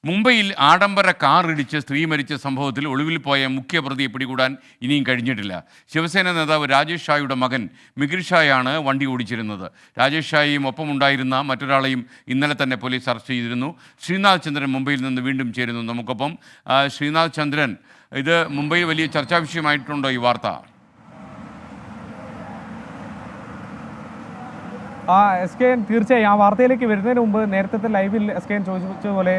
മുംബൈയിൽ ആഡംബര കാർ ഇടിച്ച് സ്ത്രീ മരിച്ച സംഭവത്തിൽ ഒളിവിൽ പോയ മുഖ്യപ്രതിയെ പിടികൂടാൻ ഇനിയും കഴിഞ്ഞിട്ടില്ല. ശിവസേന നേതാവ് രാജേഷ് ഷായുടെ മകൻ മിഖിൽ ഷായാണ് വണ്ടി ഓടിച്ചിരുന്നത്. രാജേഷ് ഷായെയും ഒപ്പമുണ്ടായിരുന്ന മറ്റൊരാളെയും ഇന്നലെ തന്നെ പോലീസ് അറസ്റ്റ് ചെയ്തിരുന്നു. ശ്രീനാഥ് ചന്ദ്രൻ മുംബൈയിൽ നിന്ന് വീണ്ടും ചേരുന്നു നമുക്കൊപ്പം. ശ്രീനാഥ് ചന്ദ്രൻ, ഇത് മുംബൈയിൽ വലിയ ചർച്ചാ വിഷയമായിട്ടുണ്ടോ ഈ വാർത്ത? എസ് കെ എൻ തീർച്ചയായും ആ വാർത്തയിലേക്ക് വരുന്നതിന് മുമ്പ് നേരത്തെ ലൈവിൽ എസ് കെ എൻ ചോദിച്ചതുപോലെ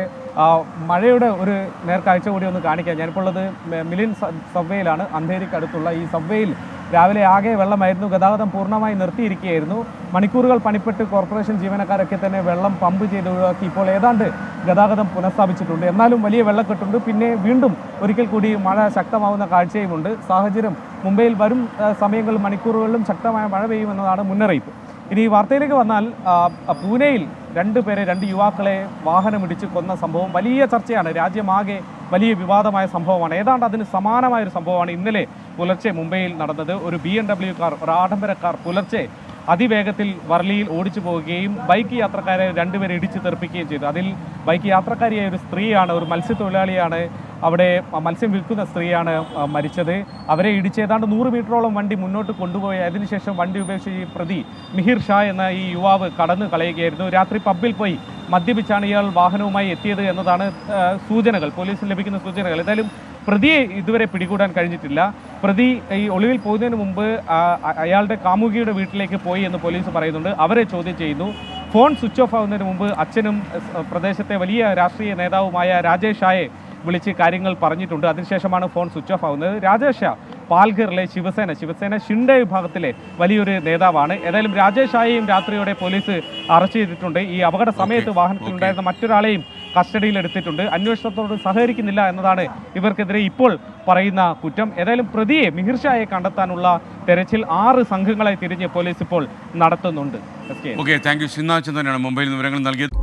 മഴയുടെ ഒരു നേർക്കാഴ്ച കൂടി ഒന്ന് കാണിക്കാം. ഞാനിപ്പോൾ ഉള്ളത് മിലിൻ സബ്വേയിലാണ്. അന്ധേരിക്ക് അടുത്തുള്ള ഈ സബ്വേയിൽ രാവിലെ ആകെ വെള്ളമായിരുന്നു. ഗതാഗതം പൂർണ്ണമായി നിർത്തിയിരിക്കുകയായിരുന്നു. മണിക്കൂറുകൾ പണിപ്പെട്ട് കോർപ്പറേഷൻ ജീവനക്കാരൊക്കെ തന്നെ വെള്ളം പമ്പ് ചെയ്ത് ഒഴിവാക്കി ഇപ്പോൾ ഏതാണ്ട് ഗതാഗതം പുനഃസ്ഥാപിച്ചിട്ടുണ്ട്. എന്നാലും വലിയ വെള്ളക്കെട്ടുണ്ട്. പിന്നെ വീണ്ടും ഒരിക്കൽ കൂടി മഴ ശക്തമാവുന്ന കാഴ്ചയുമുണ്ട്. സാഹചര്യം മുംബൈയിൽ വരും സമയങ്ങളിൽ മണിക്കൂറുകളിലും ശക്തമായ മഴ പെയ്യുമെന്നതാണ് മുന്നറിയിപ്പ്. ഇനി വാർത്തയിലേക്ക് വന്നാൽ പൂനെയിൽ രണ്ട് യുവാക്കളെ വാഹനമിടിച്ച് കൊന്ന സംഭവം വലിയ ചർച്ചയാണ്. രാജ്യമാകെ വലിയ വിവാദമായ സംഭവമാണ്. ഏതാണ്ട് അതിന് സമാനമായൊരു സംഭവമാണ് ഇന്നലെ പുലർച്ചെ മുംബൈയിൽ നടന്നത്. ഒരു BMW കാർ, ഒരു ആഡംബര കാർ പുലർച്ചെ അതിവേഗത്തിൽ വർലിയിൽ ഓടിച്ചു പോവുകയും ബൈക്ക് യാത്രക്കാരെ രണ്ടുപേരെ ഇടിച്ചു തെറിപ്പിക്കുകയും ചെയ്തു. അതിൽ ബൈക്ക് യാത്രക്കാരിയായ ഒരു സ്ത്രീയാണ്, ഒരു മത്സ്യത്തൊഴിലാളിയാണ്, അവിടെ മത്സ്യം വിൽക്കുന്ന സ്ത്രീയാണ് മരിച്ചത്. അവരെ ഇടിച്ച് ഏതാണ്ട് 100 മീറ്ററോളം വണ്ടി മുന്നോട്ട് കൊണ്ടുപോയി അതിനുശേഷം വണ്ടി ഉപേക്ഷിച്ച് ഈ പ്രതി മിഹിർ ഷാ എന്ന ഈ യുവാവ് കടന്നു കളയുകയായിരുന്നു. രാത്രി പബ്ബിൽ പോയി മദ്യപിച്ചാണ് ഇയാൾ വാഹനവുമായി എത്തിയത് എന്നതാണ് സൂചനകൾ, പോലീസിന് ലഭിക്കുന്ന സൂചനകൾ. ഏതായാലും പ്രതിയെ ഇതുവരെ പിടികൂടാൻ കഴിഞ്ഞിട്ടില്ല. പ്രതി ഈ ഒളിവിൽ പോകുന്നതിന് മുമ്പ് അയാളുടെ കാമുകിയുടെ വീട്ടിലേക്ക് പോയി എന്ന് പോലീസ് പറയുന്നുണ്ട്. അവരെ ചോദ്യം ചെയ്യുന്നു. ഫോൺ സ്വിച്ച് ഓഫ് ആവുന്നതിന് മുമ്പ് അച്ഛനും പ്രദേശത്തെ വലിയ രാഷ്ട്രീയ നേതാവുമായ രാജേഷ് ഷായെ വിളിച്ച് കാര്യങ്ങൾ പറഞ്ഞിട്ടുണ്ട്. അതിനുശേഷമാണ് ഫോൺ സ്വിച്ച് ഓഫ് ആവുന്നത്. രാജേഷ് ഷാ പാൽഘറിലെ ശിവസേന ഷിൻഡെ വിഭാഗത്തിലെ വലിയൊരു നേതാവാണ്. ഏതായാലും രാജേഷ് ഷായെയും രാത്രിയോടെ പോലീസ് അറസ്റ്റ് ചെയ്തിട്ടുണ്ട്. ഈ അപകട സമയത്ത് വാഹനത്തിലുണ്ടായിരുന്ന മറ്റൊരാളെയും കസ്റ്റഡിയിൽ എടുത്തിട്ടുണ്ട്. അന്വേഷണത്തോട് സഹകരിക്കുന്നില്ല എന്നതാണ് ഇവർക്കെതിരെ ഇപ്പോൾ പറയുന്ന കുറ്റം. ഏതായാലും പ്രതിയെ മിഹിർ ഷായെ കണ്ടെത്താനുള്ള തെരച്ചിൽ 6 സംഘങ്ങളെ തിരിഞ്ഞ് പോലീസ് ഇപ്പോൾ നടത്തുന്നുണ്ട്. Okay, thank you. ശ്രീനാഥ് ചന്ദ്രനാണ് മുംബൈയിൽ നിന്ന് വിവരങ്ങൾ നൽകിയത്.